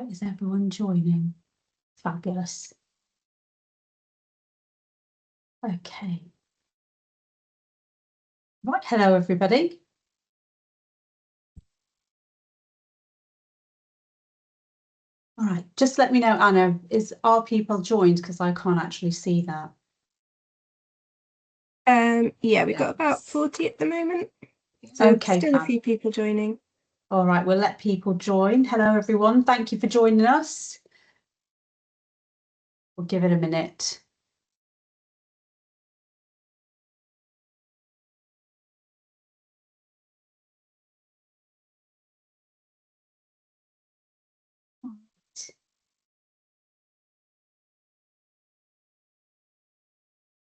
Right, is everyone joining? Fabulous. Okay. Right, hello everybody. All right, just let me know, Anna, are people joined? Because I can't actually see that. Yeah, we've got about 40 at the moment. So okay, still a few people joining. All right, we'll let people join. Hello everyone, thank you for joining us. We'll give it a minute.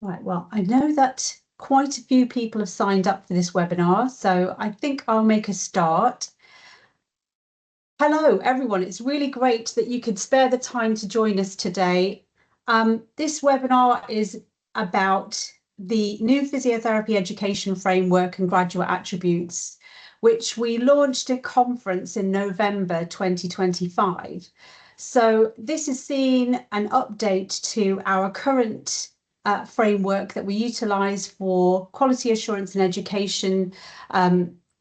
Right, well, I know that quite a few people have signed up for this webinar, so I think I'll make a start. Hello, everyone. It's really great that you could spare the time to join us today. This webinar is about the new Physiotherapy Education Framework and Graduate Attributes, which we launched at conference in November 2025. So this has seen an update to our current framework that we utilise for quality assurance and education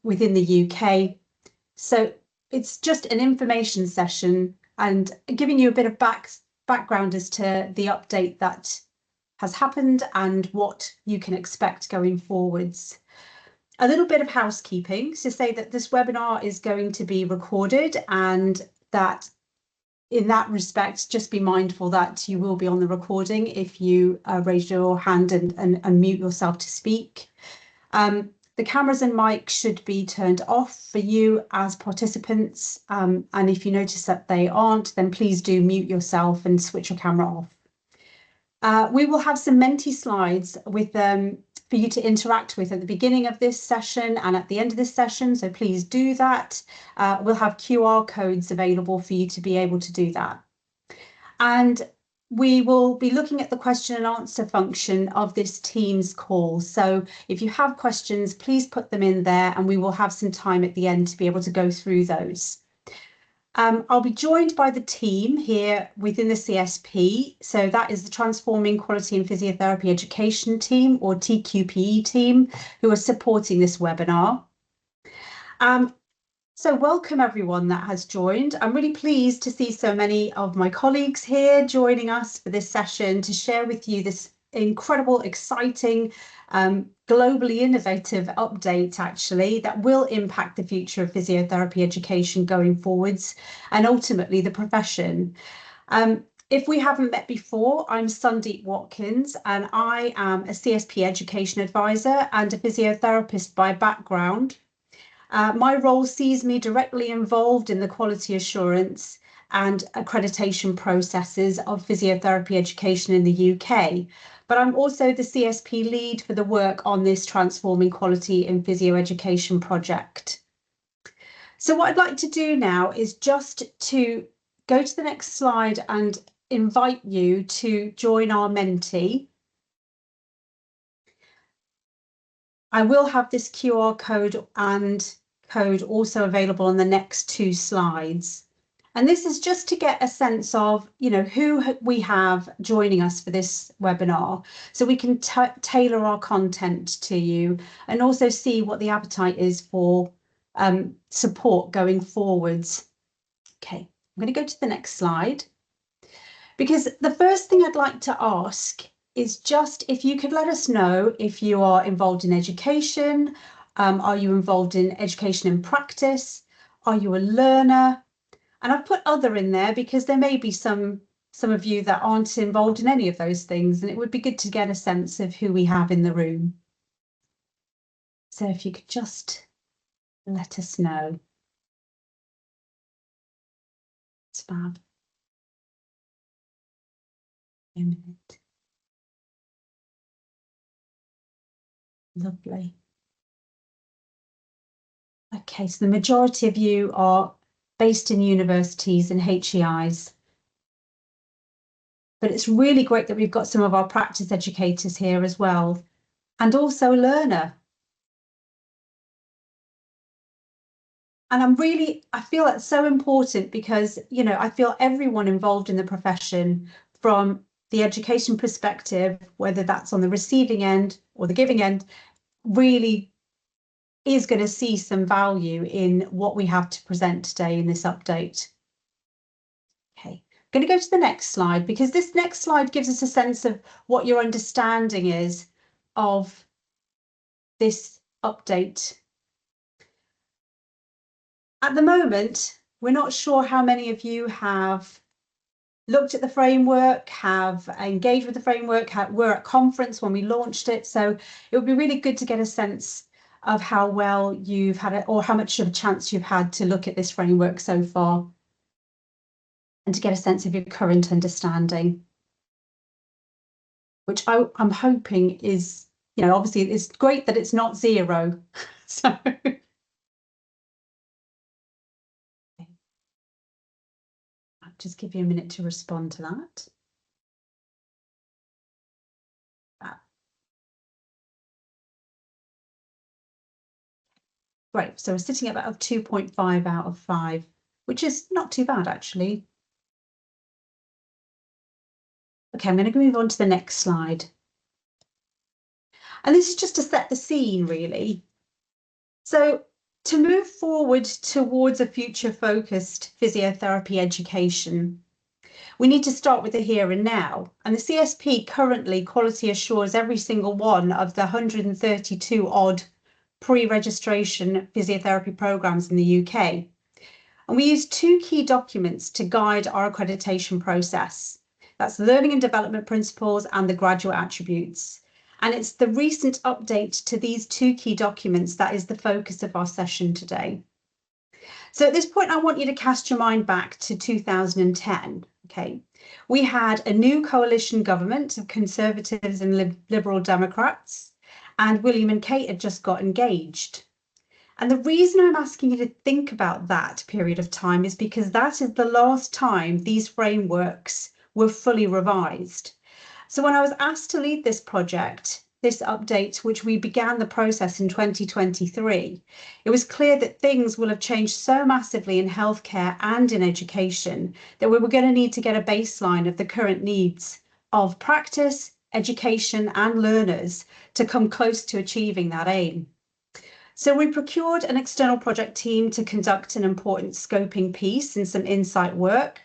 within the UK. So it's just an information session and giving you a bit of background as to the update that has happened and what you can expect going forwards. A little bit of housekeeping to say that this webinar is going to be recorded, and that in that respect, just be mindful that you will be on the recording if you raise your hand and mute yourself to speak. The cameras and mics should be turned off for you as participants, and if you notice that they aren't, then please do mute yourself and switch your camera off. We will have some Menti slides with for you to interact with at the beginning of this session and at the end of this session, so please do that. We'll have QR codes available for you to be able to do that. And we will be looking at the question and answer function of this Teams call. So if you have questions, please put them in there and we will have some time at the end to be able to go through those. I'll be joined by the team here within the CSP. So that is the Transforming Quality in Physiotherapy Education team, or TQPE team, who are supporting this webinar. So welcome everyone that has joined. I'm really pleased to see so many of my colleagues here joining us for this session to share with you this incredible, exciting, globally innovative update actually that will impact the future of physiotherapy education going forwards and ultimately the profession. If we haven't met before, I'm Sundeep Watkins and I am a CSP Education Adviser and a physiotherapist by background. My role sees me directly involved in the quality assurance and accreditation processes of physiotherapy education in the UK, but I'm also the CSP lead for the work on this Transforming Quality in Physio Education project. So what I'd like to do now is just to go to the next slide and invite you to join our Menti. I will have this QR code and code also available on the next two slides. And this is just to get a sense of, who we have joining us for this webinar, so we can tailor our content to you and also see what the appetite is for support going forwards. Okay, I'm going to go to the next slide, because the first thing I'd like to ask is just if you could let us know if you are involved in education. Are you involved in education and practice? Are you a learner? And I've put other in there because there may be some of you that aren't involved in any of those things, and it would be good to get a sense of who we have in the room. So if you could just let us know. It's fab. A minute. Lovely. Okay, so the majority of you are based in universities and HEIs. But it's really great that we've got some of our practice educators here as well, and also a learner. And I feel that's so important because, you know, I feel everyone involved in the profession, from the education perspective, whether that's on the receiving end or the giving end, really is going to see some value in what we have to present today in this update. Okay, I'm going to go to the next slide, because this next slide gives us a sense of what your understanding is of this update. At the moment, we're not sure how many of you have looked at the framework, have engaged with the framework, were at conference when we launched it. So it would be really good to get a sense of how well you've had it, or how much of a chance you've had to look at this framework so far, and to get a sense of your current understanding, which I'm hoping is, you know, obviously it's great that it's not zero. So I'll just give you a minute to respond to that. Great, so we're sitting at about 2.5 out of 5, which is not too bad actually. Okay, I'm going to move on to the next slide. And this is just to set the scene, really. So to move forward towards a future-focused physiotherapy education, we need to start with the here and now. And the CSP currently quality assures every single one of the 132 odd pre-registration physiotherapy programs in the UK. And we use two key documents to guide our accreditation process. That's the Learning and Development Principles and the Graduate Attributes. And it's the recent update to these two key documents that is the focus of our session today. So at this point, I want you to cast your mind back to 2010. Okay, we had a new coalition government of Conservatives and Liberal Democrats, and William and Kate had just got engaged. And the reason I'm asking you to think about that period of time is because that is the last time these frameworks were fully revised. So when I was asked to lead this project, this update, which we began the process in 2023, it was clear that things will have changed so massively in healthcare and in education that we were going to need to get a baseline of the current needs of practice, education, and learners to come close to achieving that aim. So we procured an external project team to conduct an important scoping piece and some insight work.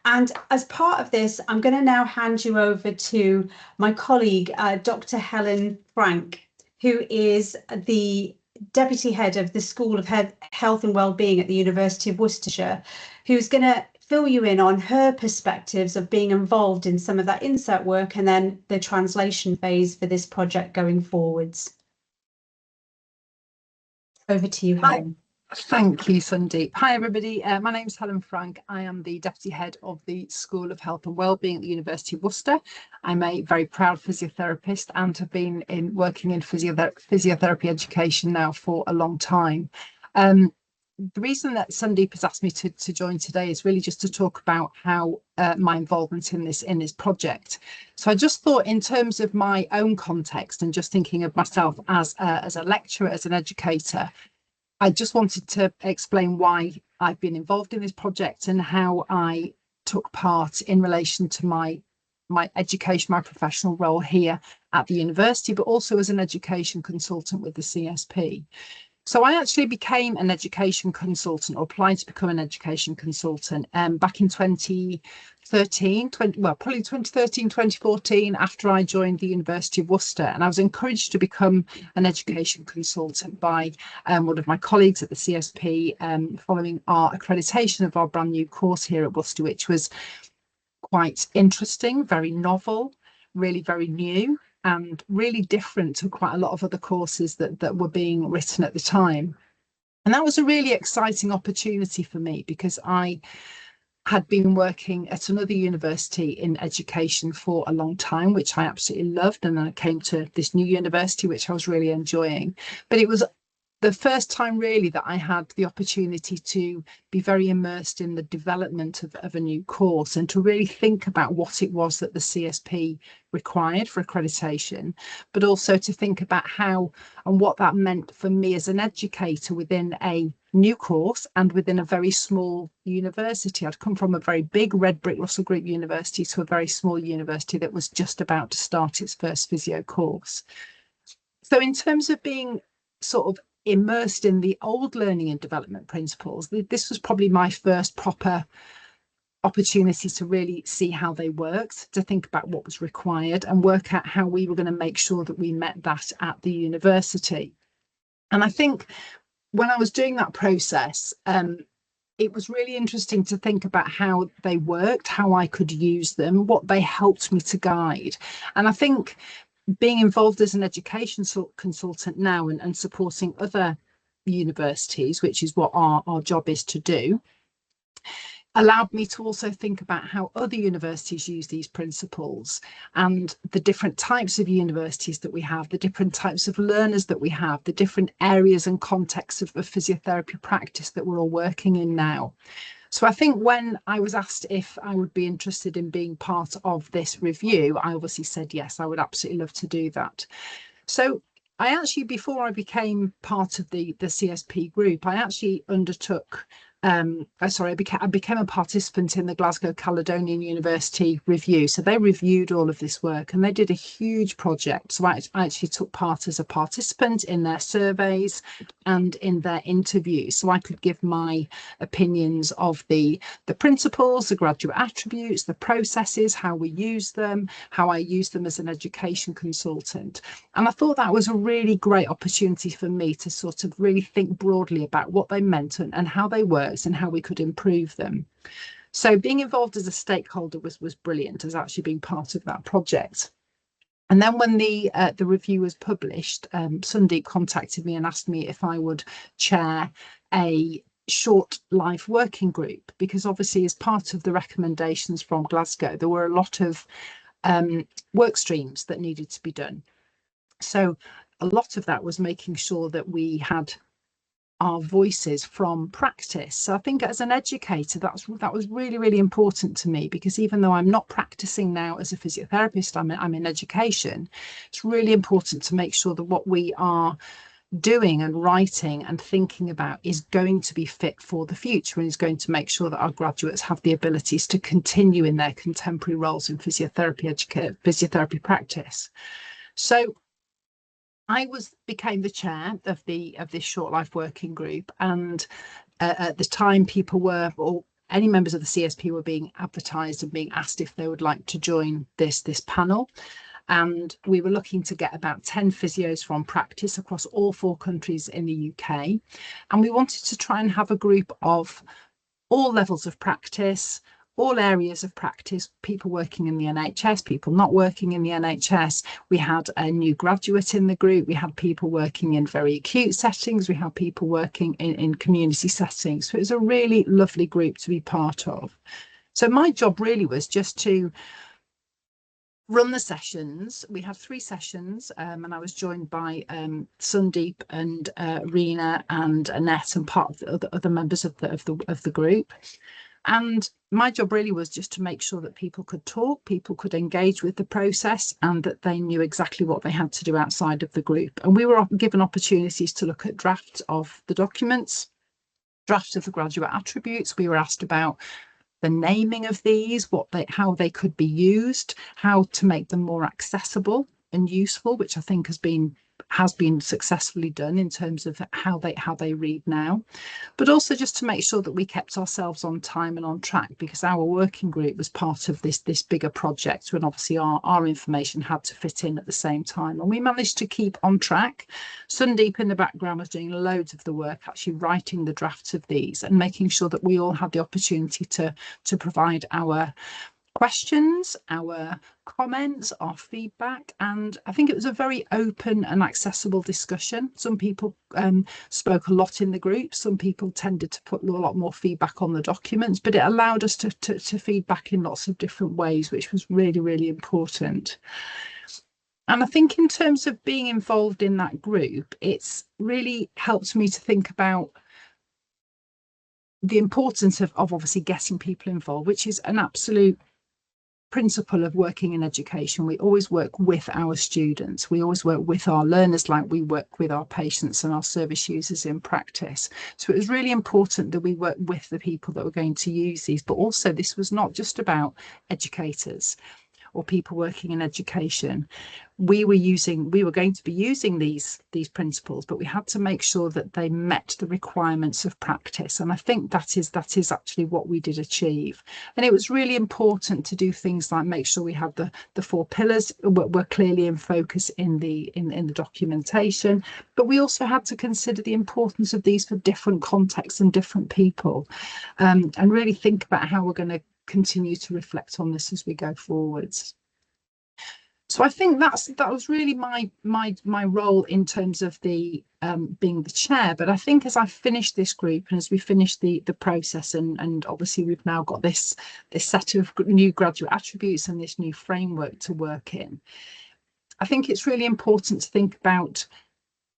And as part of this, I'm going to now hand you over to my colleague, Dr Helen Frank, who is the Deputy Head of the School of Health and Wellbeing at the University of Worcestershire, who's going to fill you in on her perspectives of being involved in some of that insight work and then the translation phase for this project going forwards. Over to you, Helen. Thank you, Sundeep. Hi, everybody. My name is Helen Frank. I am the Deputy Head of the School of Health and Wellbeing at the University of Worcester. I'm a very proud physiotherapist and have been working in physiotherapy education now for a long time. The reason that Sundeep has asked me to join today is really just to talk about how my involvement in this project. So I just thought, in terms of my own context and just thinking of myself as a lecturer, as an educator, I just wanted to explain why I've been involved in this project and how I took part in relation to my education, my professional role here at the university, but also as an education consultant with the CSP. So I actually became an education consultant, or applied to become an education consultant back in 2013, probably 2013, 2014, after I joined the University of Worcester. And I was encouraged to become an education consultant by one of my colleagues at the CSP following our accreditation of our brand new course here at Worcester, which was quite interesting, very novel, really very new, and really different to quite a lot of other courses that were being written at the time. And that was a really exciting opportunity for me, because I had been working at another university in education for a long time, which I absolutely loved. And then I came to this new university, which I was really enjoying. But it was the first time really that I had the opportunity to be very immersed in the development of a new course and to really think about what it was that the CSP required for accreditation, but also to think about how and what that meant for me as an educator within a new course and within a very small university. I'd come from a very big red brick Russell Group university to a very small university that was just about to start its first physio course. So in terms of being sort of immersed in the old learning and development principles, this was probably my first proper opportunity to really see how they worked, to think about what was required and work out how we were going to make sure that we met that at the university. And I think when I was doing that process, it was really interesting to think about how they worked, how I could use them, what they helped me to guide. And I think being involved as an education consultant now and supporting other universities, which is what our job is to do, allowed me to also think about how other universities use these principles and the different types of universities that we have, the different types of learners that we have, the different areas and contexts of physiotherapy practice that we're all working in now. So I think when I was asked if I would be interested in being part of this review, I obviously said yes, I would absolutely love to do that. So I actually, before I became part of the CSP group, I actually undertook I became a participant in the Glasgow Caledonian University review. So they reviewed all of this work and they did a huge project. So I actually took part as a participant in their surveys and in their interviews. So I could give my opinions of the principles, the graduate attributes, the processes, how we use them, how I use them as an education consultant. And I thought that was a really great opportunity for me to sort of really think broadly about what they meant and how they worked and how we could improve them. So being involved as a stakeholder was brilliant, as actually being part of that project. And then when the review was published, Sundeep contacted me and asked me if I would chair a short life working group, because obviously as part of the recommendations from Glasgow, there were a lot of work streams that needed to be done. So a lot of that was making sure that we had our voices from practice. So I think as an educator, that was really, really important to me, because even though I'm not practicing now as a physiotherapist, I'm in education, it's really important to make sure that what we are doing and writing and thinking about is going to be fit for the future and is going to make sure that our graduates have the abilities to continue in their contemporary roles in physiotherapy practice. So I became the chair of this short life working group, and at the time people were, or any members of the CSP were being advertised and being asked if they would like to join this panel. And we were looking to get about 10 physios from practice across all 4 countries in the UK. And we wanted to try and have a group of all levels of practice, all areas of practice, people working in the NHS, people not working in the NHS. We had a new graduate in the group. We had people working in very acute settings. We had people working in community settings. So it was a really lovely group to be part of. So my job really was just to run the sessions. We had 3 sessions, and I was joined by Sundeep and Rena and Annette and part of the other members of the group. And my job really was just to make sure that people could talk, people could engage with the process, and that they knew exactly what they had to do outside of the group. And we were given opportunities to look at drafts of the documents, drafts of the graduate attributes. We were asked about the naming of these, how they could be used, how to make them more accessible and useful, which I think has been successfully done in terms of how they read now, but also just to make sure that we kept ourselves on time and on track, because our working group was part of this bigger project, and obviously our information had to fit in at the same time, and we managed to keep on track. Sundeep in the background was doing loads of the work, actually writing the drafts of these and making sure that we all had the opportunity to provide our questions, our comments, our feedback, and I think it was a very open and accessible discussion. Some people spoke a lot in the group, some people tended to put a lot more feedback on the documents, but it allowed us to feedback in lots of different ways, which was really, really important. And I think in terms of being involved in that group, it's really helped me to think about the importance of obviously getting people involved, which is an absolute principle of working in education. We always work with our students. We always work with our learners like we work with our patients and our service users in practice. So it was really important that we work with the people that were going to use these, but also this was not just about educators or people working in education. We were going to be using these principles, but we had to make sure that they met the requirements of practice. And I think that is actually what we did achieve. And it was really important to do things like make sure we had the 4 pillars were clearly in focus in the documentation, but we also had to consider the importance of these for different contexts and different people, and really think about how we're going to continue to reflect on this as we go forwards. So I think that was really my role in terms of the being the chair. But I think as I finished this group and as we finished the process, and obviously we've now got this set of new graduate attributes and this new framework to work in, I think it's really important to think about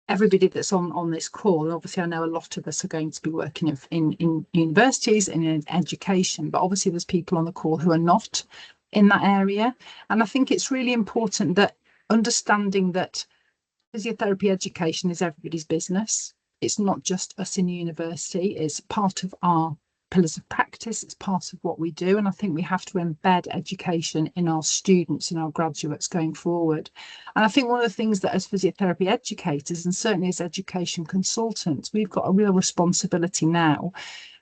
everybody that's on this call. And obviously I know a lot of us are going to be working in universities and in education, but obviously there's people on the call who are not in that area. And I think it's really important that understanding that physiotherapy education is everybody's business. It's not just us in university. It's part of our pillars of practice. It's part of what we do. And I think we have to embed education in our students and our graduates going forward. And I think one of the things that as physiotherapy educators, and certainly as education consultants, we've got a real responsibility now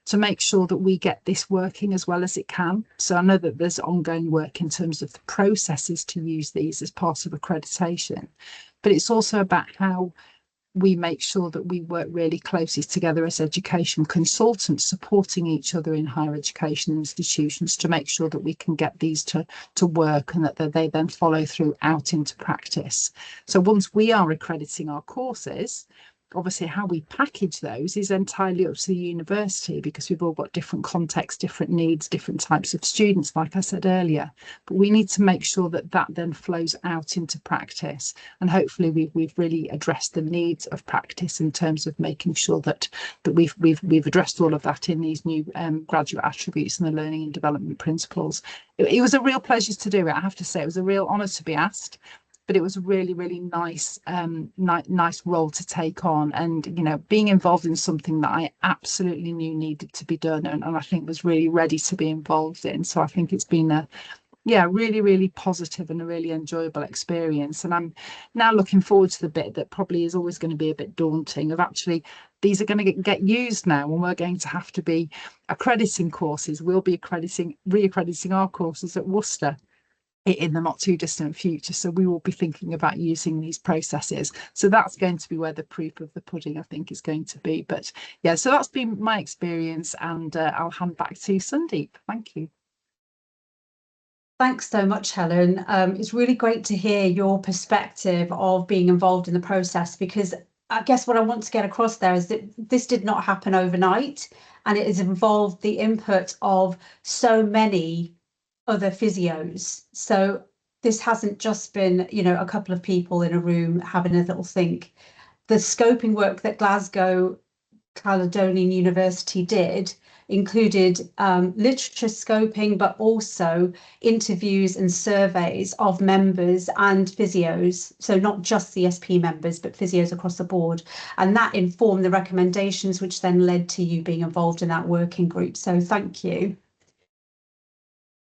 to make sure that we get this working as well as it can. So I know that there's ongoing work in terms of the processes to use these as part of accreditation, but it's also about how we make sure that we work really closely together as education consultants, supporting each other in higher education institutions to make sure that we can get these to work and that they then follow through out into practice. So once we are accrediting our courses, obviously how we package those is entirely up to the university, because we've all got different contexts, different needs, different types of students, like I said earlier. But we need to make sure that that then flows out into practice. And hopefully we've really addressed the needs of practice in terms of making sure that we've addressed all of that in these new graduate attributes and the learning and development principles. It was a real pleasure to do it. I have to say, it was a real honour to be asked. But it was a really, really nice role to take on, and being involved in something that I absolutely knew needed to be done, and I think was really ready to be involved in. So I think it's been a really, really positive and a really enjoyable experience. And I'm now looking forward to the bit that probably is always going to be a bit daunting, of actually these are going to get used now, and we're going to have to be accrediting courses. We'll be re-accrediting our courses at Worcester in the not too distant future. So we will be thinking about using these processes. So that's going to be where the proof of the pudding, I think, is going to be. But yeah, so that's been my experience, and I'll hand back to Sundeep. Thank you. Thanks so much, Helen. It's really great to hear your perspective of being involved in the process, because I guess what I want to get across there is that this did not happen overnight, and it has involved the input of so many other physios. So this hasn't just been, a couple of people in a room having a little think. The scoping work that Glasgow Caledonian University did included literature scoping, but also interviews and surveys of members and physios. So not just CSP members, but physios across the board. And that informed the recommendations, which then led to you being involved in that working group. So thank you.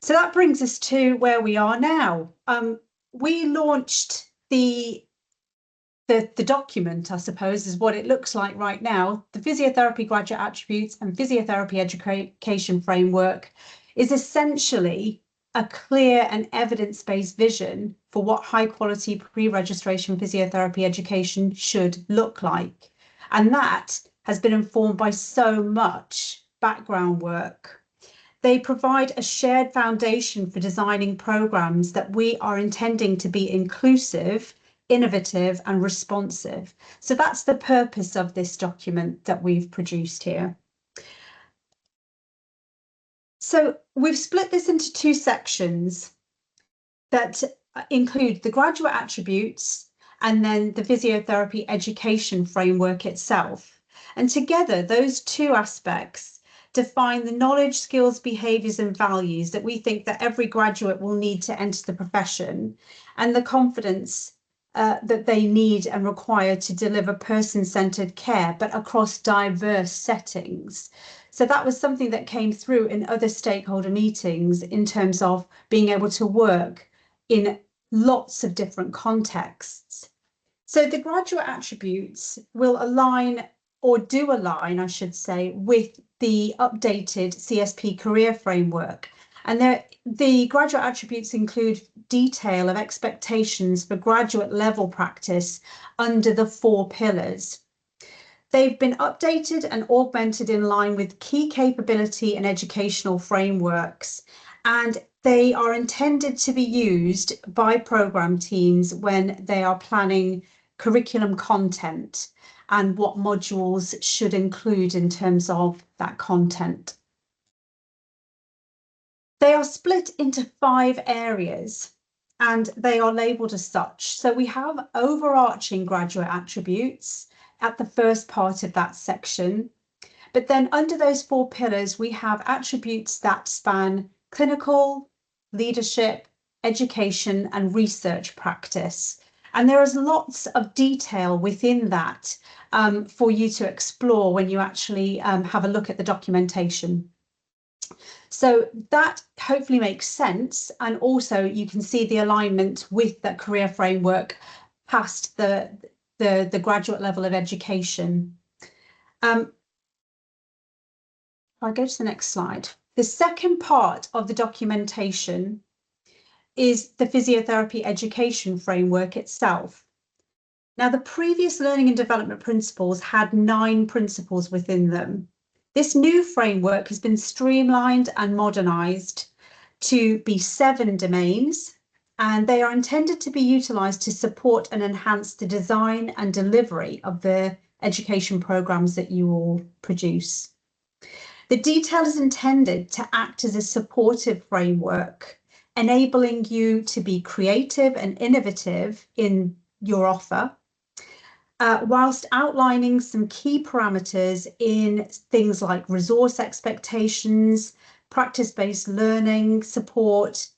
So that brings us to where we are now. We launched the document, I suppose, is what it looks like right now. The Physiotherapy Graduate Attributes and Physiotherapy Education Framework is essentially a clear and evidence-based vision for what high-quality pre-registration physiotherapy education should look like. And that has been informed by so much background work. They provide a shared foundation for designing programs that we are intending to be inclusive, innovative, and responsive. So that's the purpose of this document that we've produced here. So we've split this into 2 sections that include the graduate attributes and then the Physiotherapy Education Framework itself. And together, those two aspects define the knowledge, skills, behaviours and values that we think that every graduate will need to enter the profession, and the confidence that they need and require to deliver person-centred care, but across diverse settings. So that was something that came through in other stakeholder meetings in terms of being able to work in lots of different contexts. So the graduate attributes will align, or do align, I should say, with the updated CSP career framework. And the graduate attributes include detail of expectations for graduate level practice under the 4 pillars. They've been updated and augmented in line with key capability and educational frameworks, and they are intended to be used by programme teams when they are planning curriculum content and what modules should include in terms of that content. They are split into 5 areas and they are labelled as such. So we have overarching graduate attributes at the first part of that section. But then under those 4 pillars, we have attributes that span clinical, leadership, education and research practice. And there is lots of detail within that for you to explore when you actually have a look at the documentation. So that hopefully makes sense. And also you can see the alignment with the career framework past the graduate level of education. I'll go to the next slide. The second part of the documentation is the Physiotherapy Education Framework itself. Now, the previous learning and development principles had 9 principles within them. This new framework has been streamlined and modernised to be 7 domains, and they are intended to be utilised to support and enhance the design and delivery of the education programmes that you all produce. The detail is intended to act as a supportive framework, enabling you to be creative and innovative in your offer, whilst outlining some key parameters in things like resource expectations, practice-based learning support,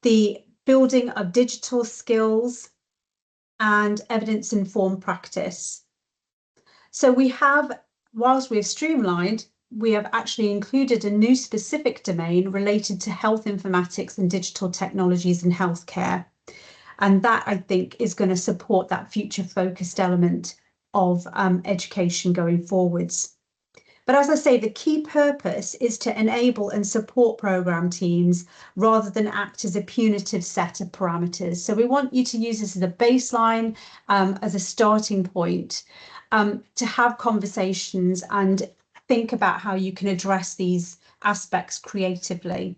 the building of digital skills, and evidence-informed practice. So we have, whilst we've streamlined, we have actually included a new specific domain related to health informatics and digital technologies in healthcare. And that, I think, is going to support that future focused element of education going forwards. But as I say, the key purpose is to enable and support programme teams rather than act as a punitive set of parameters. So we want you to use this as a baseline, as a starting point, to have conversations and think about how you can address these aspects creatively.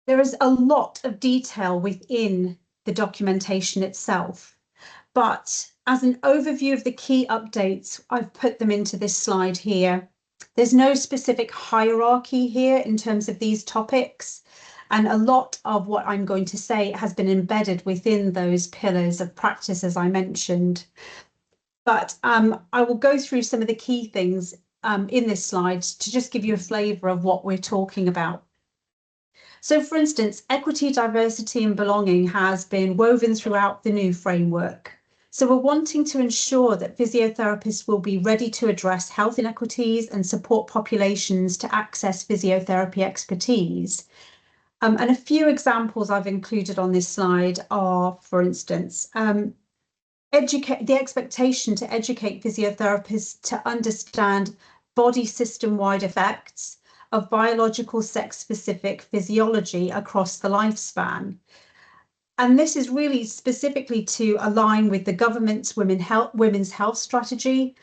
There is a lot of detail within the documentation itself, but as an overview of the key updates, I've put them into this slide here. There's no specific hierarchy here in terms of these topics, and a lot of what I'm going to say has been embedded within those pillars of practice, as I mentioned. But I will go through some of the key things in this slide to just give you a flavour of what we're talking about. So, for instance, equity, diversity and belonging has been woven throughout the new framework. So we're wanting to ensure that physiotherapists will be ready to address health inequities and support populations to access physiotherapy expertise. And a few examples I've included on this slide are, for instance, the expectation to educate physiotherapists to understand body system-wide effects of biological sex-specific physiology across the lifespan. And this is really specifically to align with the government's women's health strategy,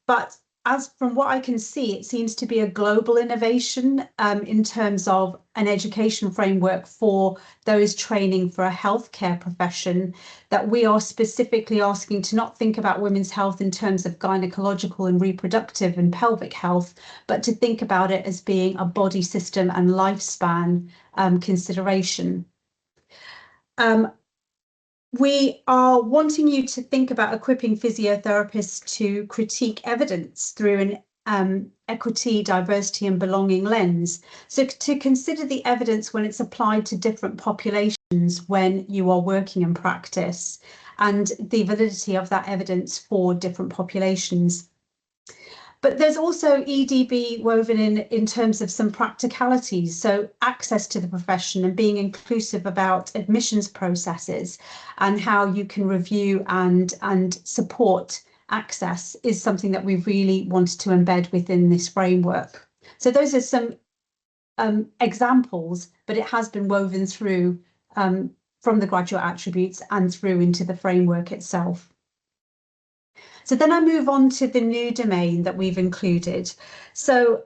but as from what I can see, it seems to be a global innovation in terms of an education framework for those training for a healthcare profession, that we are specifically asking to not think about women's health in terms of gynecological and reproductive and pelvic health, but to think about it as being a body system and lifespan consideration. We are wanting you to think about equipping physiotherapists to critique evidence through an equity, diversity and belonging lens. So to consider the evidence when it's applied to different populations when you are working in practice, and the validity of that evidence for different populations. But there's also EDB woven in terms of some practicalities. So access to the profession and being inclusive about admissions processes and how you can review and support access is something that we really wanted to embed within this framework. So those are some examples, but it has been woven through from the graduate attributes and through into the framework itself. So then I move on to the new domain that we've included. So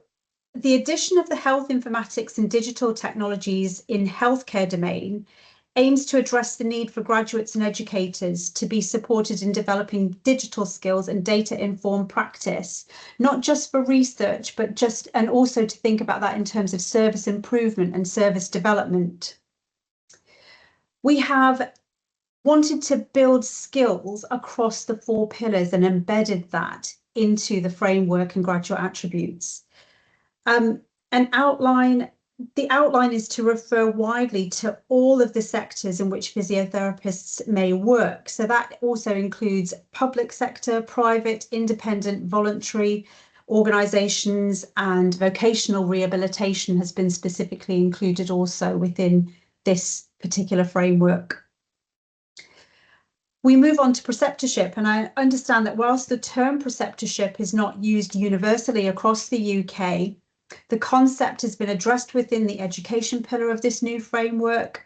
the addition of the health informatics and digital technologies in healthcare domain aims to address the need for graduates and educators to be supported in developing digital skills and data-informed practice, not just for research, but and also to think about that in terms of service improvement and service development. We have wanted to build skills across the 4 pillars and embedded that into the framework and graduate attributes. The outline is to refer widely to all of the sectors in which physiotherapists may work. So that also includes public sector, private, independent, voluntary organisations, and vocational rehabilitation has been specifically included also within this particular framework. We move on to preceptorship, and I understand that whilst the term preceptorship is not used universally across the UK, the concept has been addressed within the education pillar of this new framework.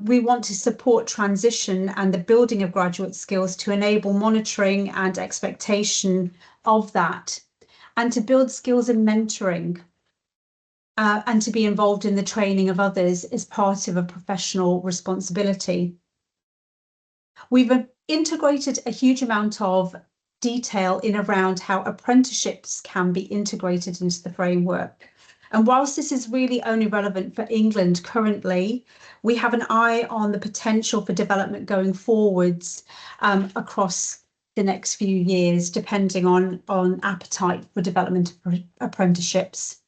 We want to support transition and the building of graduate skills to enable monitoring and expectation of that, and to build skills in mentoring and to be involved in the training of others as part of a professional responsibility. We've integrated a huge amount of detail in around how apprenticeships can be integrated into the framework. And whilst this is really only relevant for England currently, we have an eye on the potential for development going forwards across the next few years, depending on appetite for development of apprenticeships.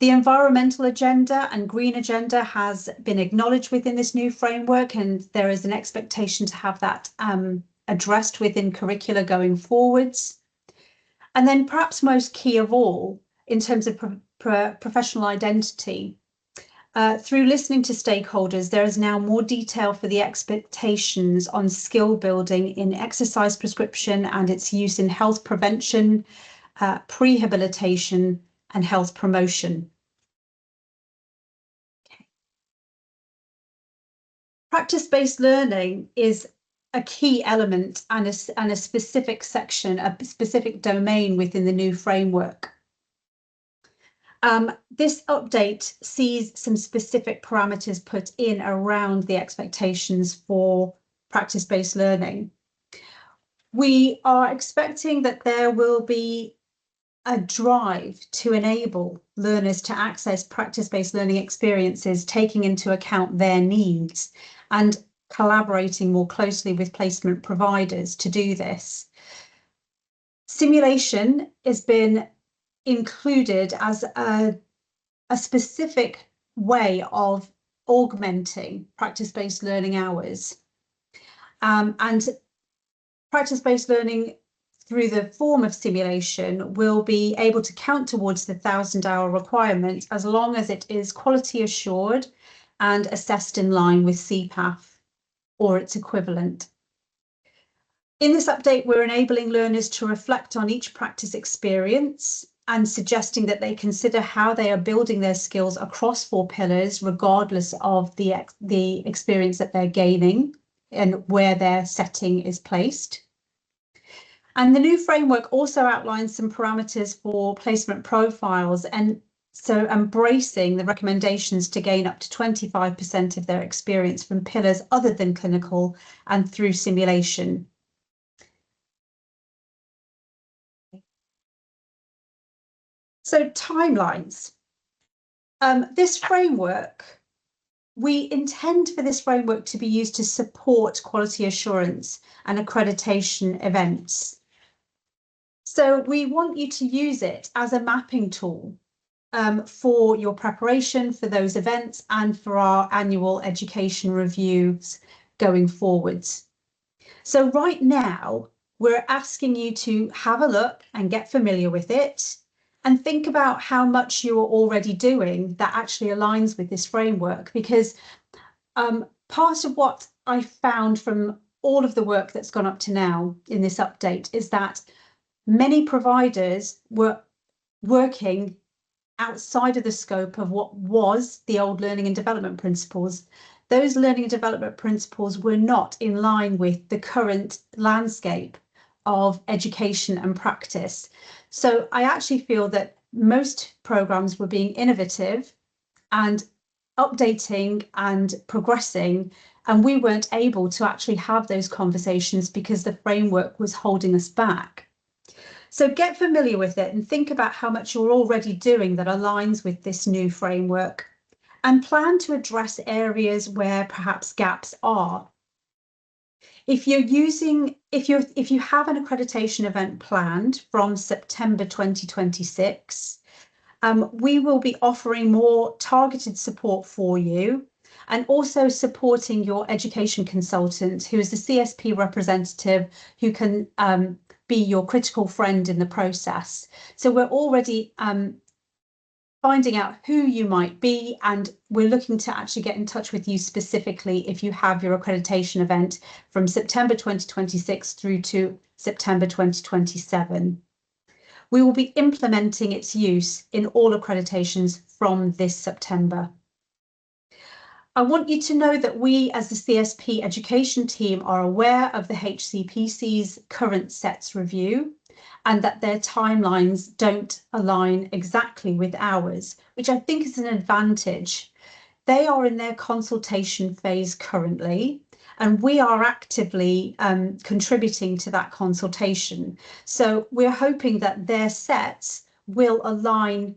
The environmental agenda and green agenda has been acknowledged within this new framework, and there is an expectation to have that addressed within curricula going forwards. And then perhaps most key of all, in terms of professional identity, through listening to stakeholders, there is now more detail for the expectations on skill building in exercise prescription and its use in health prevention, prehabilitation, and health promotion. Okay. Practice-based learning is a key element and a specific section, a specific domain within the new framework. This update sees some specific parameters put in around the expectations for practice-based learning. We are expecting that there will be a drive to enable learners to access practice-based learning experiences, taking into account their needs and collaborating more closely with placement providers to do this. Simulation has been included as a specific way of augmenting practice-based learning hours. And practice-based learning through the form of simulation will be able to count towards the 1,000-hour requirement as long as it is quality assured and assessed in line with CPAF or its equivalent. In this update, we're enabling learners to reflect on each practice experience and suggesting that they consider how they are building their skills across 4 pillars, regardless of the experience that they're gaining and where their setting is placed. And the new framework also outlines some parameters for placement profiles, and so embracing the recommendations to gain up to 25% of their experience from pillars other than clinical and through simulation. So timelines. This framework, we intend for this framework to be used to support quality assurance and accreditation events. So we want you to use it as a mapping tool for your preparation for those events and for our annual education reviews going forwards. So right now, we're asking you to have a look and get familiar with it and think about how much you are already doing that actually aligns with this framework, because part of what I found from all of the work that's gone up to now in this update is that many providers were working outside of the scope of what was the old learning and development principles. Those learning and development principles were not in line with the current landscape of education and practice. So I actually feel that most programs were being innovative and updating and progressing, and we weren't able to actually have those conversations because the framework was holding us back. So get familiar with it and think about how much you're already doing that aligns with this new framework, and plan to address areas where perhaps gaps are. If you have an accreditation event planned from September 2026, we will be offering more targeted support for you, and also supporting your education consultant, who is the CSP representative, who can be your critical friend in the process. So we're already finding out who you might be, and we're looking to actually get in touch with you specifically if you have your accreditation event from September 2026 through to September 2027. We will be implementing its use in all accreditations from this September. I want you to know that we, as the CSP education team, are aware of the HCPC's current sets review, and that their timelines don't align exactly with ours, which I think is an advantage. They are in their consultation phase currently, and we are actively contributing to that consultation. So we're hoping that their sets will align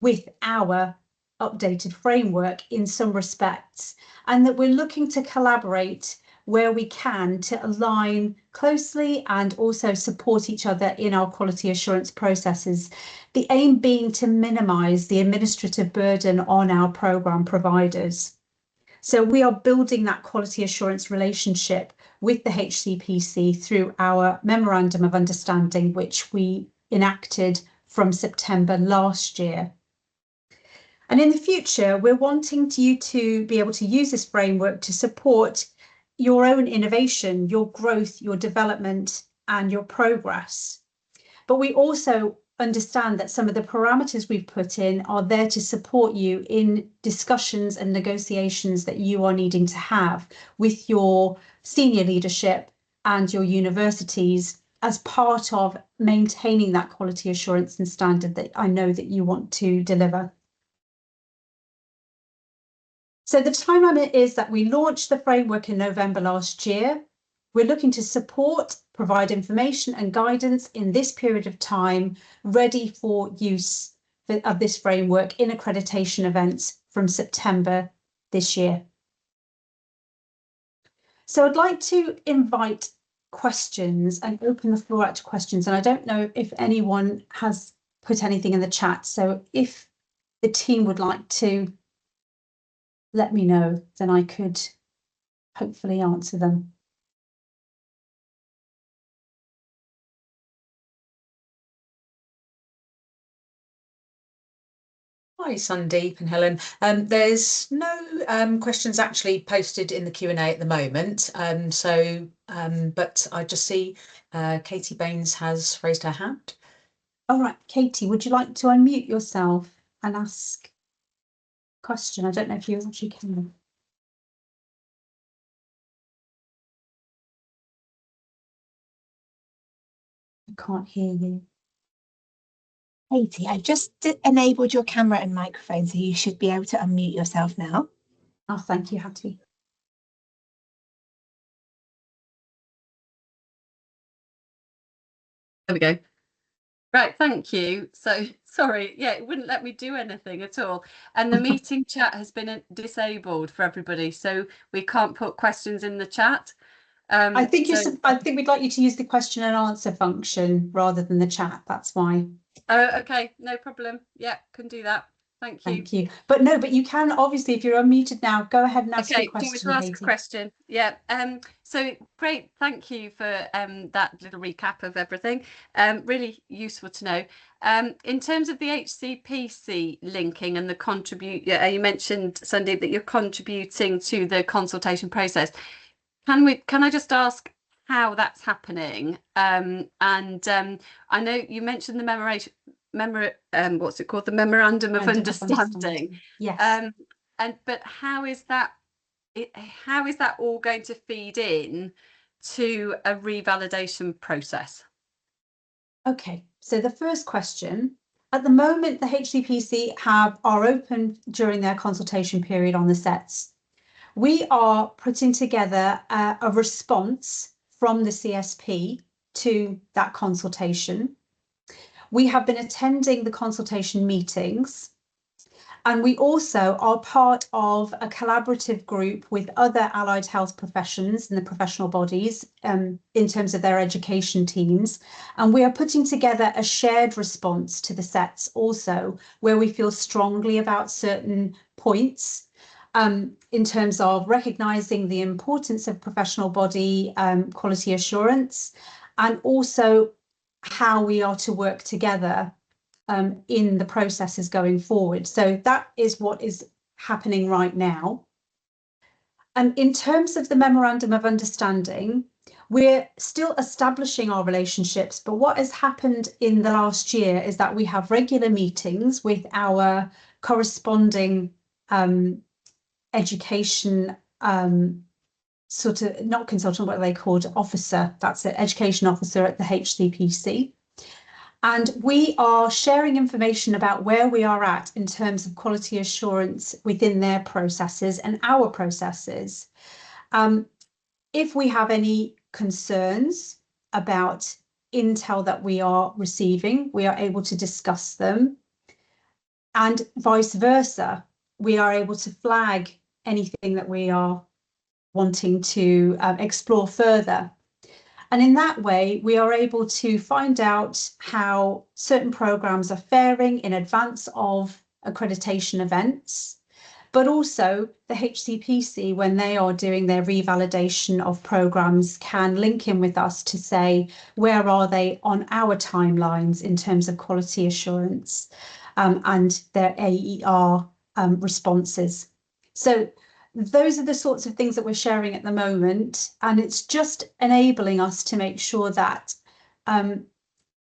with our updated framework in some respects, and that we're looking to collaborate where we can to align closely and also support each other in our quality assurance processes. The aim being to minimise the administrative burden on our programme providers. So we are building that quality assurance relationship with the HCPC through our Memorandum of Understanding, which we enacted from September last year. And in the future, we're wanting you to be able to use this framework to support your own innovation, your growth, your development, and your progress. But we also understand that some of the parameters we've put in are there to support you in discussions and negotiations that you are needing to have with your senior leadership and your universities as part of maintaining that quality assurance and standard that I know that you want to deliver. So the timeline is that we launched the framework in November last year. We're looking to support, provide information and guidance in this period of time, ready for use of this framework in accreditation events from September this year. So I'd like to invite questions and open the floor out to questions. And I don't know if anyone has put anything in the chat. So if the team would like to let me know, then I could hopefully answer them. Hi, Sundeep and Helen. There's no questions actually posted in the Q&A at the moment. But I just see Katie Baines has raised her hand. All right, Katie, would you like to unmute yourself and ask a question? I don't know if you actually can. I can't hear you. Katie, I've just enabled your camera and microphone, so you should be able to unmute yourself now. Oh, thank you, Hattie. There we go. Right, thank you. So sorry, yeah, it wouldn't let me do anything at all. And the meeting chat has been disabled for everybody, so we can't put questions in the chat. I think we'd like you to use the question and answer function rather than the chat. That's why. Oh, okay, no problem. Yeah, can do that. Thank you. Thank you. But you can obviously, if you're unmuted now, go ahead and ask your question. Do you want me to ask a question? Yeah. So great. Thank you for that little recap of everything. Really useful to know. In terms of the HCPC linking and the you mentioned, Sundeep, that you're contributing to the consultation process. Can I just ask how that's happening? And I know you mentioned the what's it called? The memorandum of understanding. Yes. But how is that all going to feed in to a revalidation process? Okay, so the first question, at the moment, the HCPC are open during their consultation period on the sets. We are putting together a response from the CSP to that consultation. We have been attending the consultation meetings, and we also are part of a collaborative group with other allied health professions and the professional bodies in terms of their education teams. And we are putting together a shared response to the sets also, where we feel strongly about certain points in terms of recognising the importance of professional body quality assurance, and also how we are to work together in the processes going forward. So that is what is happening right now. And in terms of the Memorandum of Understanding, we're still establishing our relationships, but what has happened in the last year is that we have regular meetings with our corresponding education sort of, not consultant, what are they called? Officer, that's it, education officer at the HCPC. And we are sharing information about where we are at in terms of quality assurance within their processes and our processes. If we have any concerns about intel that we are receiving, we are able to discuss them. And vice versa, we are able to flag anything that we are wanting to explore further. And in that way, we are able to find out how certain programs are faring in advance of accreditation events, but also the HCPC, when they are doing their revalidation of programs, can link in with us to say, where are they on our timelines in terms of quality assurance and their AER responses. So those are the sorts of things that we're sharing at the moment, and it's just enabling us to make sure that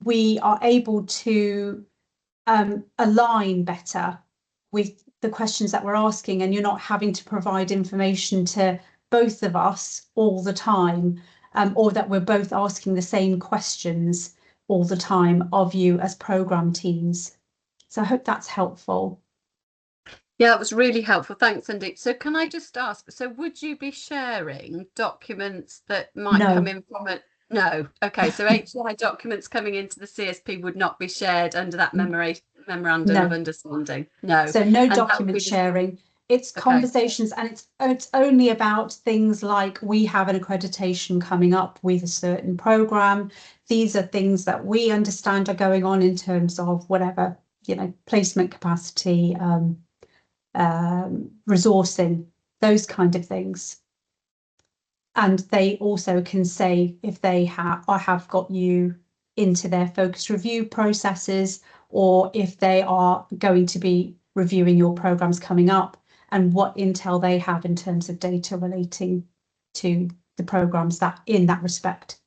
we are able to align better with the questions that we're asking, and you're not having to provide information to both of us all the time, or that we're both asking the same questions all the time of you as programme teams. So I hope that's helpful. Yeah, that was really helpful. Thanks, Sundeep. So can I just ask, so would you be sharing documents that might come in from it? No. Okay, so HCI documents coming into the CSP would not be shared under that memorandum of understanding? No. So no document sharing. It's conversations, and it's only about things like, we have an accreditation coming up with a certain programme. These are things that we understand are going on in terms of whatever, placement capacity, resourcing, those kind of things. And they also can say if they have got you into their focus review processes, or if they are going to be reviewing your programs coming up, and what intel they have in terms of data relating to the programs that in that respect.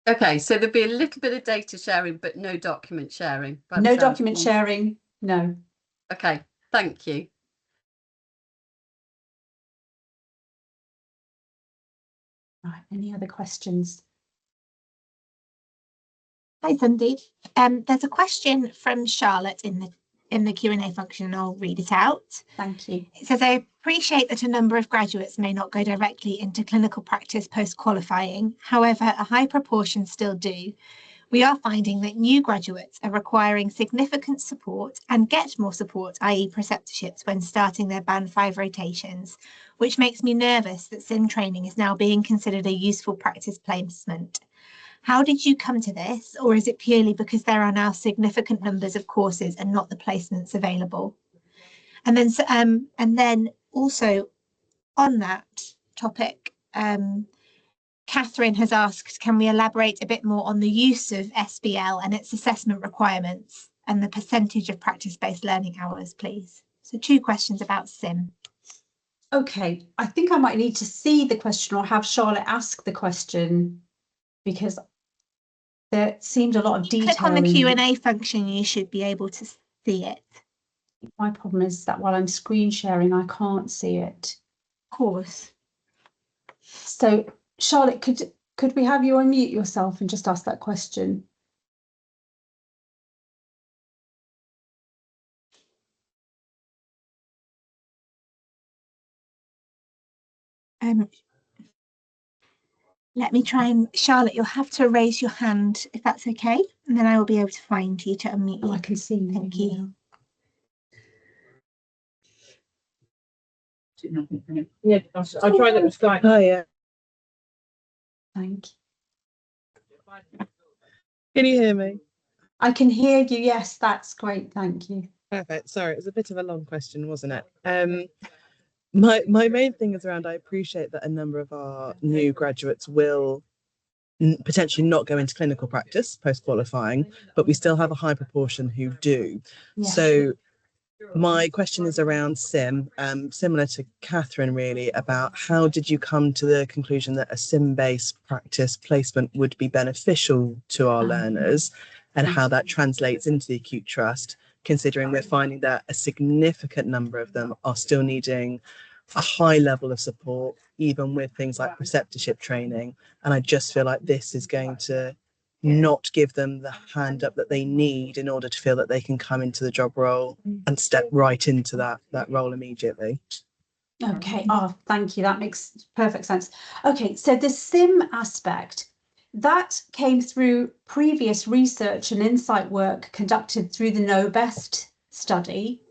Okay, so there'd be a little bit of data sharing, but no document sharing. No document sharing, no. Okay, thank you. Right, any other questions? Hi, Sundeep. There's a question from Charlotte in the Q&A function, and I'll read it out. Thank you. It says, I appreciate that a number of graduates may not go directly into clinical practice post-qualifying. However, a high proportion still do. We are finding that new graduates are requiring significant support and get more support, i.e. preceptorships, when starting their Band 5 rotations, which makes me nervous that sim training is now being considered a useful practice placement. How did you come to this, or is it purely because there are now significant numbers of courses and not the placements available? And then also on that topic, Catherine has asked, can we elaborate a bit more on the use of SBL and its assessment requirements and the percentage of practice-based learning hours, please? So 2 questions about SIM. Okay, I think I might need to see the question or have Charlotte ask the question, because there seemed a lot of detail. Click on the Q&A function, you should be able to see it. My problem is that while I'm screen sharing, I can't see it. Of course. So Charlotte, could we have you unmute yourself and just ask that question? Let me try and, Charlotte, you'll have to raise your hand if that's okay, and then I will be able to find you to unmute you. Oh, I can see you. Thank you. Yeah, I'll try that with Skype. Oh, yeah. Thank you. Can you hear me? I can hear you. Yes, that's great. Thank you. Perfect. Sorry, it was a bit of a long question, wasn't it? My main thing is around, I appreciate that a number of our new graduates will potentially not go into clinical practice post-qualifying, but we still have a high proportion who do. Yeah. So my question is around SIM, similar to Catherine, really, about how did you come to the conclusion that a SIM-based practice placement would be beneficial to our learners, and how that translates into the acute trust, considering we're finding that a significant number of them are still needing a high level of support, even with things like preceptorship training. And I just feel like this is going to not give them the hand up that they need in order to feel that they can come into the job role and step right into that role immediately. Okay, thank you. That makes perfect sense. Okay, so the SIM aspect, that came through previous research and insight work conducted through the Know Best study,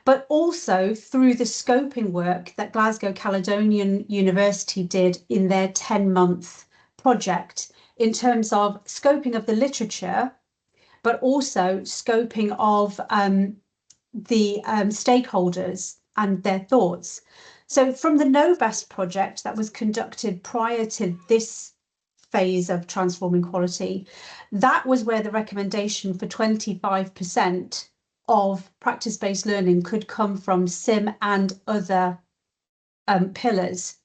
but also through the scoping work that Glasgow Caledonian University did in their 10-month project, in terms of scoping of the literature, but also scoping of the stakeholders and their thoughts. So from the Know Best project that was conducted prior to this phase of transforming quality, that was where the recommendation for 25% of practice-based learning could come from SIM and other pillars.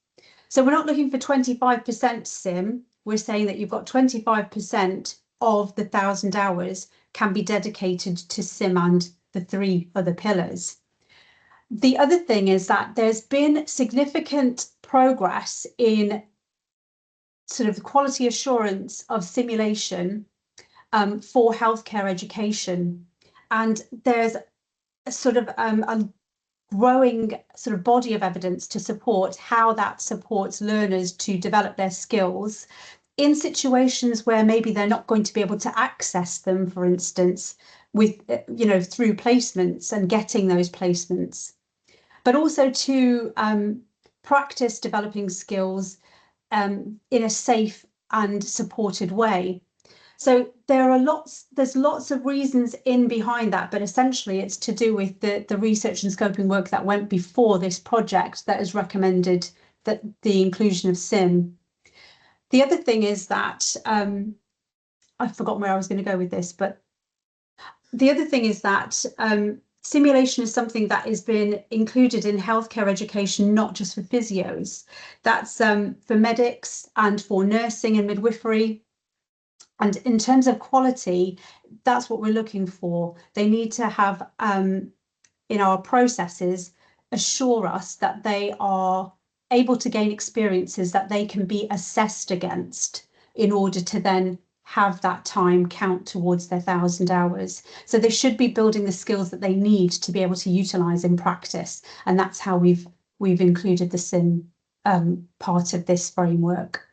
So we're not looking for 25% SIM. We're saying that you've got 25% of the 1,000 hours can be dedicated to SIM and the 3 other pillars. The other thing is that there's been significant progress in sort of the quality assurance of simulation for healthcare education. And there's a sort of a growing sort of body of evidence to support how that supports learners to develop their skills in situations where maybe they're not going to be able to access them, for instance, with, through placements and getting those placements, but also to practice developing skills in a safe and supported way. So there's lots of reasons in behind that, but essentially it's to do with the research and scoping work that went before this project that has recommended that the inclusion of SIM. The other thing is that I've forgotten where I was going to go with this, but the other thing is that simulation is something that has been included in healthcare education, not just for physios. That's for medics and for nursing and midwifery. And in terms of quality, that's what we're looking for. They need to have, in our processes, assure us that they are able to gain experiences that they can be assessed against in order to then have that time count towards their 1,000 hours. So they should be building the skills that they need to be able to utilise in practice. And that's how we've included the SIM part of this framework.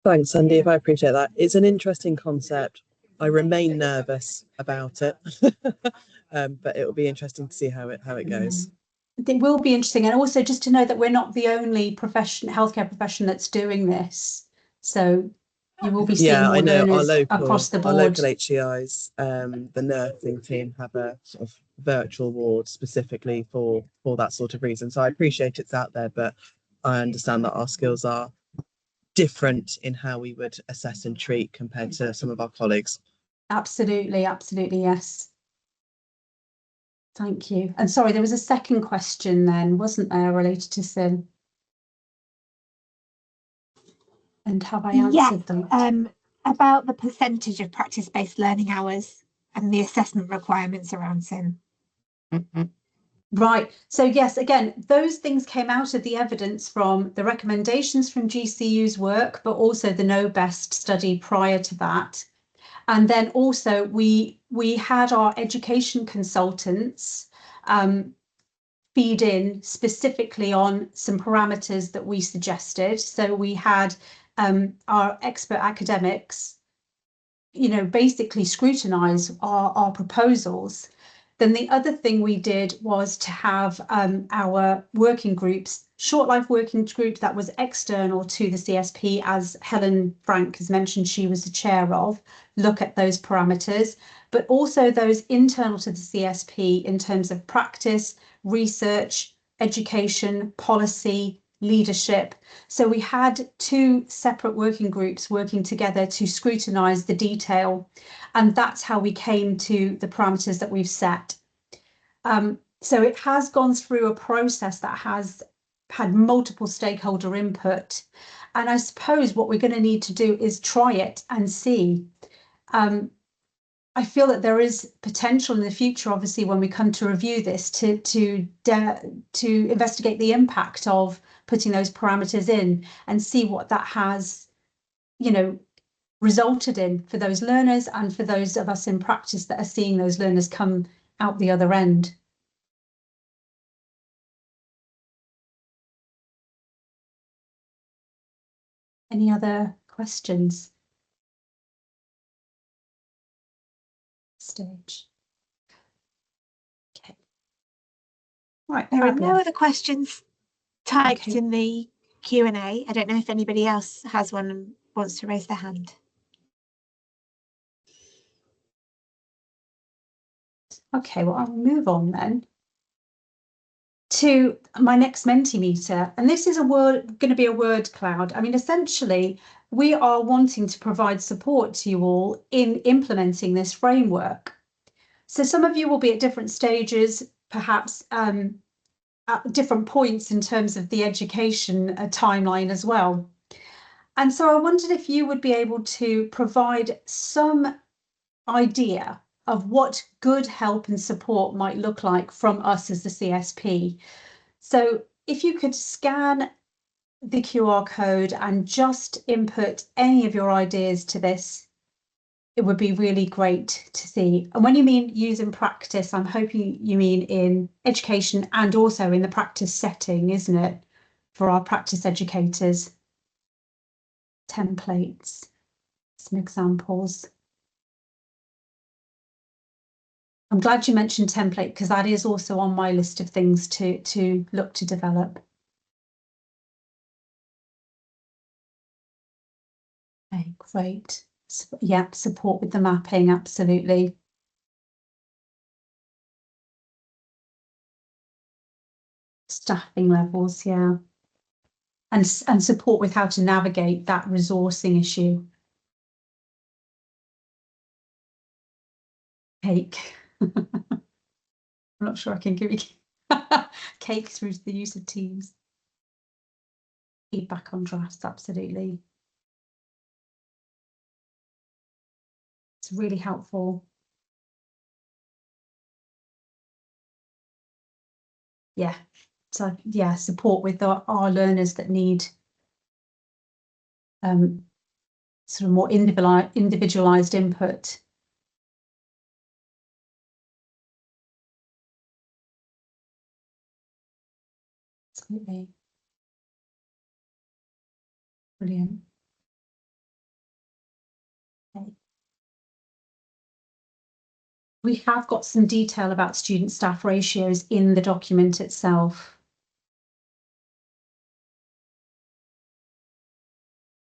Thanks, Sundeep. I appreciate that. It's an interesting concept. I remain nervous about it, but it will be interesting to see how it goes. It will be interesting, and also just to know that we're not the only healthcare profession that's doing this. So you will be seeing more learners across the board. Our local HCIs, the nursing team, have a sort of virtual ward specifically for that sort of reason. So I appreciate it's out there, but I understand that our skills are different in how we would assess and treat compared to some of our colleagues. Absolutely, yes. Thank you. And sorry, there was a second question then, wasn't there, related to SIM? And have I answered them? About the percentage of practice-based learning hours and the assessment requirements around SIM. Right. So yes, again, those things came out of the evidence from the recommendations from GCU's work, but also the Know Best study prior to that. And then also we had our education consultants feed in specifically on some parameters that we suggested. So we had our expert academics, basically scrutinise our proposals. Then the other thing we did was to have our working groups, short life working group that was external to the CSP, as Helen Frank has mentioned, she was the chair of, look at those parameters, but also those internal to the CSP in terms of practice, research, education, policy, leadership. So we had two separate working groups working together to scrutinise the detail, and that's how we came to the parameters that we've set. So it has gone through a process that has had multiple stakeholder input, and I suppose what we're going to need to do is try it and see. I feel that there is potential in the future, obviously, when we come to review this, to investigate the impact of putting those parameters in and see what that has, resulted in for those learners and for those of us in practice that are seeing those learners come out the other end. Any other questions? Stage. Okay. Right, there are no other questions typed in the Q&A. I don't know if anybody else has one and wants to raise their hand. Okay, well, I'll move on then to my next Mentimeter, and this is going to be a word cloud. I mean, essentially, we are wanting to provide support to you all in implementing this framework. So some of you will be at different stages, perhaps at different points in terms of the education timeline as well. And so I wondered if you would be able to provide some idea of what good help and support might look like from us as the CSP. So if you could scan the QR code and just input any of your ideas to this, it would be really great to see. And when you mean use in practice, I'm hoping you mean in education and also in the practice setting, isn't it? For our practice educators. Templates, some examples. I'm glad you mentioned template because that is also on my list of things to look to develop. Okay, great. Yeah, support with the mapping, absolutely. Staffing levels, yeah. And support with how to navigate that resourcing issue. Cake. I'm not sure I can give you cake through the use of Teams. Feedback on drafts, absolutely. It's really helpful. Yeah, yeah, support with our learners that need sort of more individualized input. Absolutely. Brilliant. Okay. We have got some detail about student staff ratios in the document itself.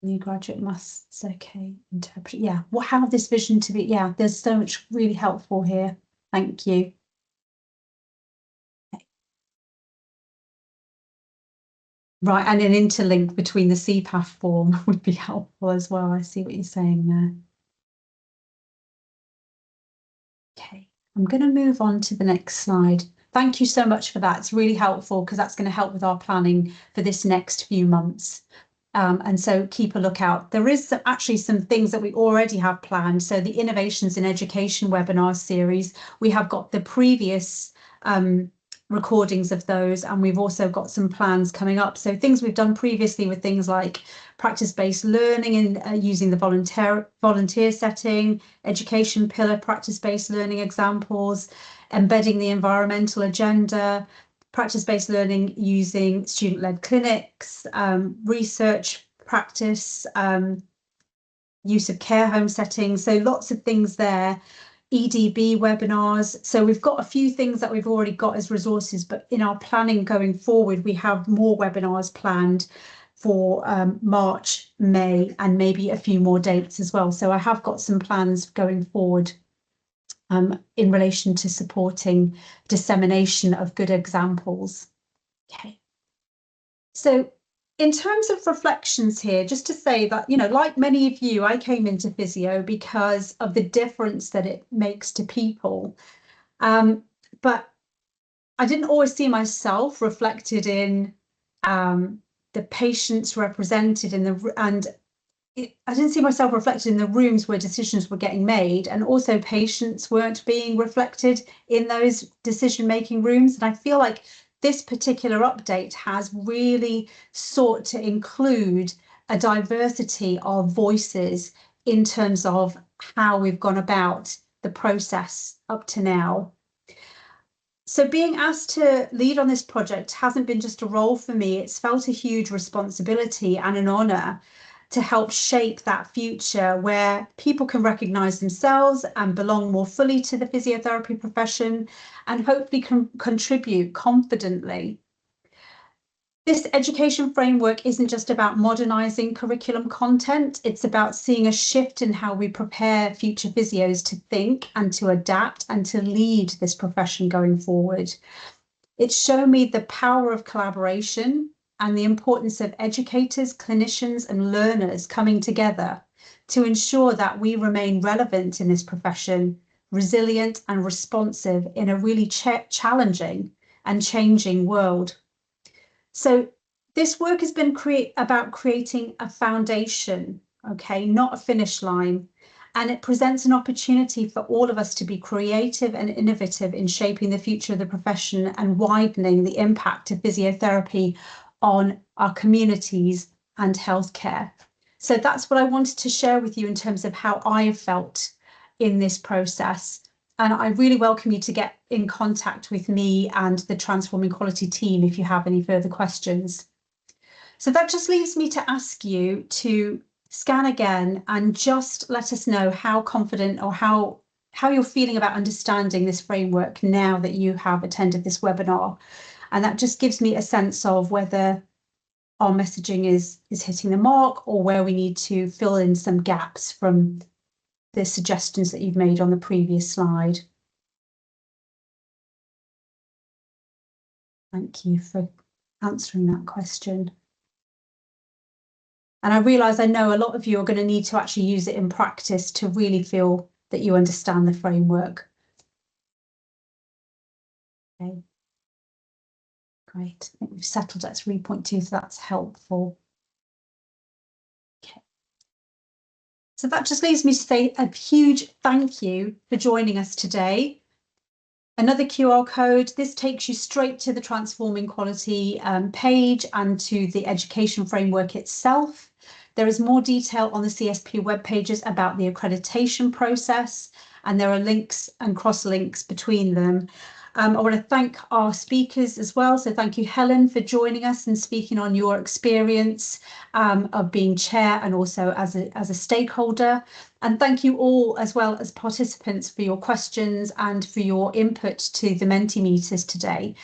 New graduate must, okay, interpret, yeah, what, how this vision to be, yeah, there's so much really helpful here. Thank you. Okay. Right, and an interlink between the CPAF form would be helpful as well. I see what you're saying there. Okay, I'm going to move on to the next slide. Thank you so much for that. It's really helpful because that's going to help with our planning for this next few months. And so keep a lookout. There is actually some things that we already have planned. So the Innovations in Education webinar series, we have got the previous recordings of those, and we've also got some plans coming up. So things we've done previously with things like practice-based learning and using the volunteer setting, education pillar, practice-based learning examples, embedding the environmental agenda, practice-based learning using student-led clinics, research practice, use of care home settings. So lots of things there. EDB webinars. So we've got a few things that we've already got as resources, but in our planning going forward, we have more webinars planned for March, May, and maybe a few more dates as well. So I have got some plans going forward in relation to supporting dissemination of good examples. Okay. So in terms of reflections here, just to say that, you know, like many of you, I came into physio because of the difference that it makes to people. But I didn't always see myself reflected in the patients represented in the, and I didn't see myself reflected in the rooms where decisions were getting made, and also patients weren't being reflected in those decision-making rooms. And I feel like this particular update has really sought to include a diversity of voices in terms of how we've gone about the process up to now. So being asked to lead on this project hasn't been just a role for me, it's felt a huge responsibility and an honour to help shape that future where people can recognise themselves and belong more fully to the physiotherapy profession and hopefully can contribute confidently. This education framework isn't just about modernising curriculum content, it's about seeing a shift in how we prepare future physios to think and to adapt and to lead this profession going forward. It's shown me the power of collaboration and the importance of educators, clinicians and learners coming together to ensure that we remain relevant in this profession, resilient and responsive in a really challenging and changing world. So this work has been about creating a foundation, okay, not a finish line. And it presents an opportunity for all of us to be creative and innovative in shaping the future of the profession and widening the impact of physiotherapy on our communities and healthcare. So that's what I wanted to share with you in terms of how I have felt in this process. And I really welcome you to get in contact with me and the Transforming Quality team if you have any further questions. So that just leaves me to ask you to scan again and just let us know how confident or how you're feeling about understanding this framework now that you have attended this webinar. And that just gives me a sense of whether our messaging is hitting the mark or where we need to fill in some gaps from the suggestions that you've made on the previous slide. Thank you for answering that question. And I realise I know a lot of you are going to need to actually use it in practice to really feel that you understand the framework. Okay. Great. I think we've settled at 3.2, so that's helpful. Okay. So that just leaves me to say a huge thank you for joining us today. Another QR code, this takes you straight to the Transforming Quality page and to the education framework itself. There is more detail on the CSP web pages about the accreditation process, and there are links and cross links between them. I want to thank our speakers as well. So thank you, Helen, for joining us and speaking on your experience of being chair and also as a stakeholder. And thank you all as well as participants for your questions and for your input to the Mentimeters today.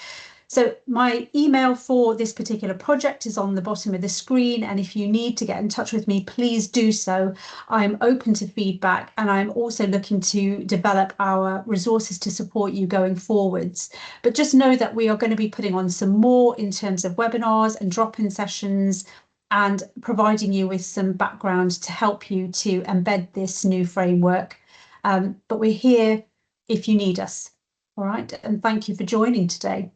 So my email for this particular project is on the bottom of the screen, and if you need to get in touch with me, please do so. I'm open to feedback, and I'm also looking to develop our resources to support you going forwards. But just know that we are going to be putting on some more in terms of webinars and drop-in sessions and providing you with some background to help you to embed this new framework. But we're here if you need us. All right, and thank you for joining today.